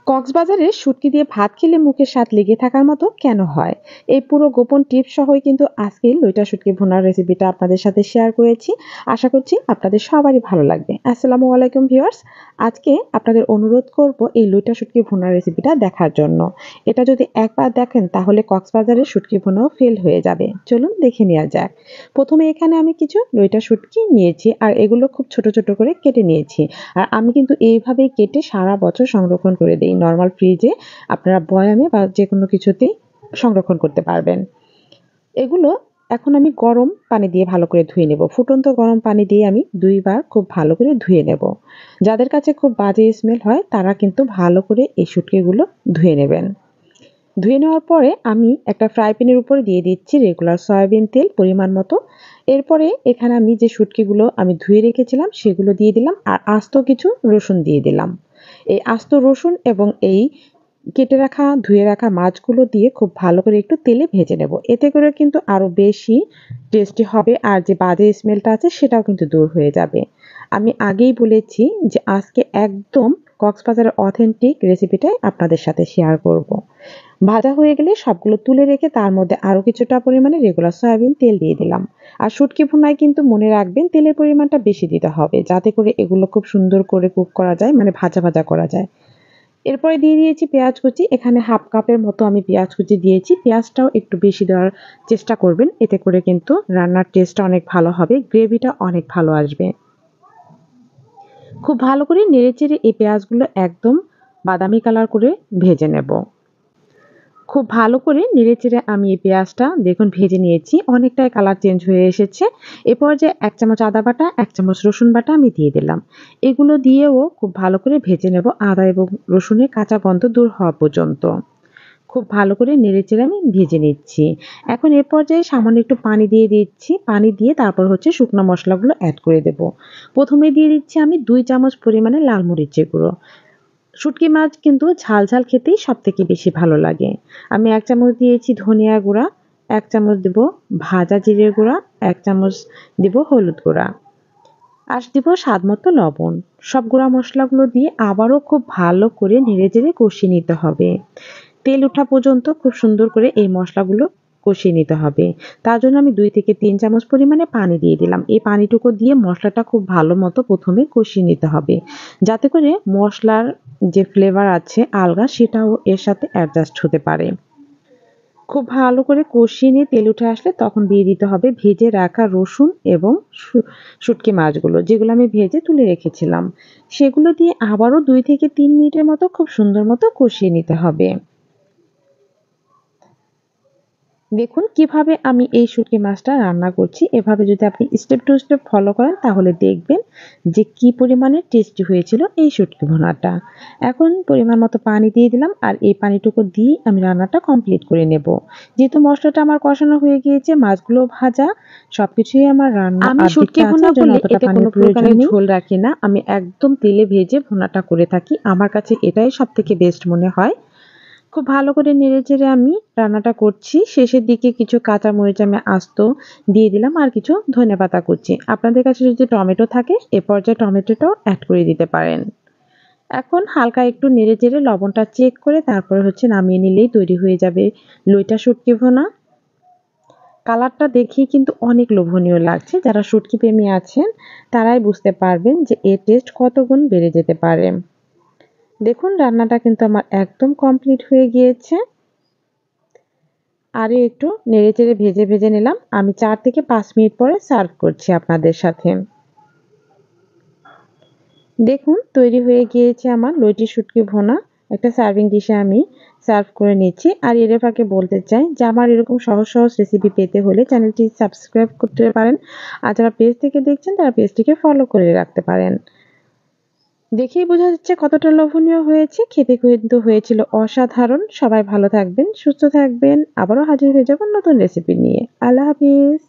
কক্সবাজারে শুটকি দিয়ে ভাত খেলে মুখের স্বাদ লেগে থাকার মতো কেন হয়? এই পুরো গোপন টিপস সহই কিন্তু আজকের লইটা শুটকি ভুনার রেসিপিটা আপনাদের সাথে শেয়ার করেছি। আশা করছি আপনাদের সবারই ভালো লাগবে। আসসালামু আলাইকুম ভিউয়ার্স। আজকে আপনাদের অনুরোধ করব এই লইটা শুটকি ভুনার রেসিপিটা দেখার জন্য। এটা যদি একবার দেখেন তাহলে কক্সবাজারের শুটকি ভুনাও ফেল হয়ে যাবে। চলুন দেখে নেওয়া যাক। প্রথমে এখানে আমি কিছু লইটা শুটকি নিয়েছি আর এগুলো খুব ছোট, ছোট করে কেটে নিয়েছি। আর আমি কিন্তু এইভাবেই কেটে সারা বছর সংরক্ষণ করে দেই নরমাল ফ্রিজে। আপনারা বয়ামে বা যেকোনো কিছুতেই সংরক্ষণ করতে পারবেন। এগুলো এখন আমি গরম পানি দিয়ে ভালো করে ধুয়ে নেব। ফুটন্ত গরম পানি দিয়ে আমি ২ বার খুব ভালো করে ধুয়ে নেব। যাদের কাছে খুব বাজে স্মেল হয় তারা কিন্তু ভালো করে এই শুটকিগুলো ধুয়ে নেবেন। ধুয়ে নেওয়ার পরে আমি একটা ফ্রাই প্যানের উপরে দিয়ে দিচ্ছি রেগুলার সয়াবিন তেল পরিমাণ মতো। এরপরে এখানে আমি যে শুটকিগুলো আমি ধুয়ে রেখেছিলাম সেগুলো দিয়ে দিলাম আর আস্ত কিছু রসুন দিয়ে দিলাম। এই আস্ত রসুন এবং এই কেটে রাখা ধুয়ে রাখা মাছগুলো দিয়ে খুব ভালো করে একটু তেলে ভেজে নেব। এতে করে কিন্তু আরো বেশি টেস্টি হবে আর যে বাজে স্মেলটা আছে সেটাও কিন্তু দূর হয়ে যাবে। আমি আগেই বলেছি যে আজকে একদম কক্সবাজারের অথেন্টিক রেসিপিটাই আপনাদের সাথে শেয়ার করব। ভাজা হয়ে গেলে সবগুলো তুলে রেখে তার মধ্যে আরো কিছুটা পরিমাণে রেগুলার সয়াবিন তেল দিয়ে দিলাম। আর শুটকি ভুনায় কিন্তু মনে রাখবেন তেলের পরিমাণটা বেশি দিতে হবে যাতে করে এগুলো খুব সুন্দর করে কুক করা যায়, মানে ভাজা ভাজা করা যায়। এরপরে দিয়ে দিয়েছি পেঁয়াজ কুচি। এখানে হাফ কাপের মতো আমি পেঁয়াজ কুচি দিয়েছি। পেঁয়াজটাও একটু বেশি দেওয়ার চেষ্টা করবেন। এতে করে কিন্তু রান্নার টেস্টটা অনেক ভালো হবে, গ্রেভিটা অনেক ভালো আসবে। খুব ভালো করে নেড়েচেড়ে এই পেঁয়াজগুলো একদম বাদামি কালার করে ভেজে নেব। খুব ভালো করে নেড়েচেড়ে আমি এই পেঁয়াজটা দেখুন ভেজে নিয়েছি। অনেকটাই কালার চেঞ্জ হয়ে এসেছে। এ পর্যায়ে ১ চামচ আদা বাটা, ১ চামচ রসুন বাটা আমি দিয়ে দিলাম। এগুলো দিয়েও খুব ভালো করে ভেজে নেব আদা এবং রসুনের কাঁচা গন্ধ দূর হওয়া পর্যন্ত। খুব ভালো করে নেড়েচেড়ে আমি ভেজে নিচ্ছি। এখন এ পর্যায়ে সামান্য একটু পানি দিয়ে দিচ্ছি। পানি দিয়ে তারপর হচ্ছে শুকনো মসলাগুলো এড করে দেব। ১ম এ দিয়ে দিচ্ছি আমি ২ চামচ পরিমাণে লাল মরিচের গুঁড়ো। শুটকি মাছ কিন্তু ঝাল, ঝাল খেতেই সবথেকে বেশি ভালো লাগে। আমি ১ চামচ দিয়েছি ধনিয়া গুঁড়া, ১ চামচ দেব ভাজা জিরের গুঁড়া, ১ চামচ দেব হলুদ গুঁড়া। আর দিব স্বাদমতো লবণ। সব গুঁড়া মসলাগুলো দিয়ে আবারও খুব ভালো করে নেড়েচেড়ে কষিয়ে নিতে হবে। তেল ওঠা পর্যন্ত খুব সুন্দর করে এই মসলাগুলো কষিয়ে নিতে হবে। তার জন্য আমি ২ থেকে ৩ চামচ পরিমাণে পানি দিয়ে দিলাম। এই পানিটুকু দিয়ে মসলাটা খুব ভালো মতো ১ম এ কষিয়ে নিতে হবে। যাতে করে মসলার যে ফ্লেভার আছে আলগা সেটাও এর সাথে অ্যাডজাস্ট হতে পারে। খুব ভালো করে কষিয়ে নিয়ে তেল উঠে আসলে তখন দিয়ে দিতে হবে ভেজে রাখা রসুন এবং শুটকি মাছগুলো যেগুলো আমি ভেজে তুলে রেখেছিলাম। সেগুলো দিয়ে আবারও ২ থেকে ৩ মিনিটের মতো খুব সুন্দর মতো কষিয়ে নিতে হবে। দেখুন কিভাবে আমি এই শুটকি মাছটা রান্না করছি। এভাবে যদি আপনি স্টেপ টু স্টেপ ফলো করেন তাহলে দেখবেন যে কি পরিমাণে টেস্টি হয়েছিল এই শুটকি ভুনাটা। এখন পরিমাণ মতো পানি দিয়ে দিলাম আর এই পানিটুকু দিয়ে আমি রান্নাটা কমপ্লিট করে নেব। যেহেতু মসলাটা আমার কষানো হয়ে গিয়েছে, মাছগুলো ভাজা, সবকিছুই আমার রান্না আমি শুটকি আর্ধেকটা আছে, ভুনা এজন্য করলে অতটা এতে পানির কোনো প্রয়োজন প্রকারের নেই। ঝোল রাখি না। আমি একদম তেলে ভেজে ভুনাটা করে থাকি। আমার কাছে এটাই সবথেকে বেস্ট মনে হয়। খুব ভালো করে নেড়েচেড়ে আমি রান্নাটা করছি। শেষের দিকে কিছু কাঁচামরিচ আমি আস্ত দিয়ে দিলাম আর কিছু ধনেপাতা কুচি। আপনাদের কাছে যদি টমেটো থাকে এ পর্যায়ে টমেটোটাও এড করে দিতে পারেন। এখন হালকা একটু নেড়েচেড়ে লবণটা চেক করে তারপরে হচ্ছে নামিয়ে নিলেই তৈরি হয়ে যাবে লইটা শুটকি ভুনা। কালারটা দেখেই কিন্তু অনেক লোভনীয় লাগছে। যারা শুটকি প্রেমী আছেন তারাই বুঝতে পারবেন যে এর টেস্ট কত গুণ বেড়ে যেতে পারে। দেখুন রান্নাটা কিন্তু আমার একদম কমপ্লিট হয়ে গিয়েছে। আরও একটু নেড়েচেড়ে ভেজে ভেজে নিলাম। আমি ৪ থেকে ৫ মিনিট পরে সার্ভ করছি আপনাদের সাথে। দেখুন তৈরি হয়ে গিয়েছে আমার লইটি শুটকি ভুনা। একটা সার্ভিং ডিশে আমি সার্ভ করে নিচ্ছি। আর এর ফাঁকে বলতে চাই যে আমার এরকম সহজ সহজ রেসিপি পেতে হলে চ্যানেলটি সাবস্ক্রাইব করতে পারেন। আর যারা পেজ থেকে দেখছেন তারা পেজটিকে ফলো করে রাখতে পারেন। দেখেই বোঝা যাচ্ছে কতটা লোভনীয় হয়েছে। খেতে কিন্তু হয়েছিল অসাধারণ। সবাই ভালো থাকবেন, সুস্থ থাকবেন। আবারও হাজির হয়ে যাব নতুন রেসিপি নিয়ে। আল্লাহ হাফিজ।